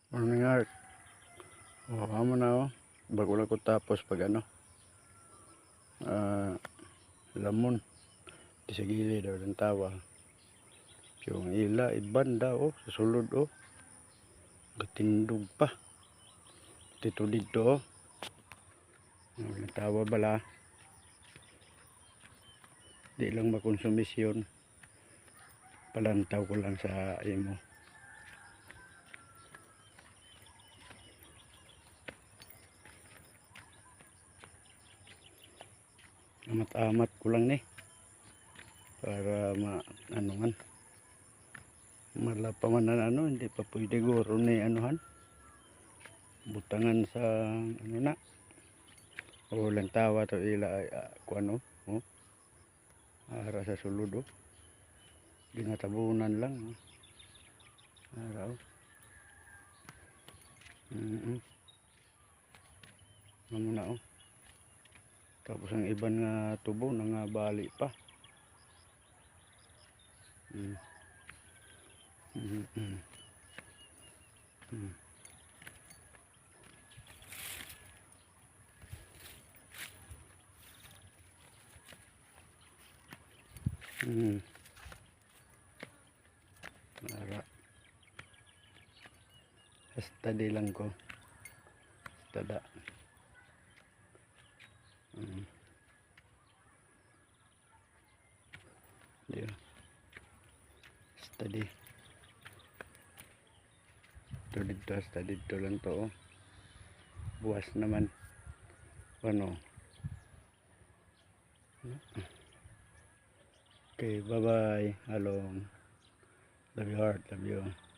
Morning Art. Amo na bago lang ko tapos pag lamon. Di sa gilid daw ng tawa. Yung ila, iban daw sa sulod Gatindog pa. Tito dito Ng tawa bala. Di lang makonsumisyon. Palantaw ko lang sa imo. Amat-amat ko lang para anuhan malapaman na hindi pa pwede guro ni anuhan butangan sa na o lantawa to ila kuano ara sa sulod ginatabunan lang araw na tapos ang iban nga tubo nga bali pa. Ara study lang ko tada study study dito lang to buwas naman ano. Okay, bye bye. Along. Love you heart, love you.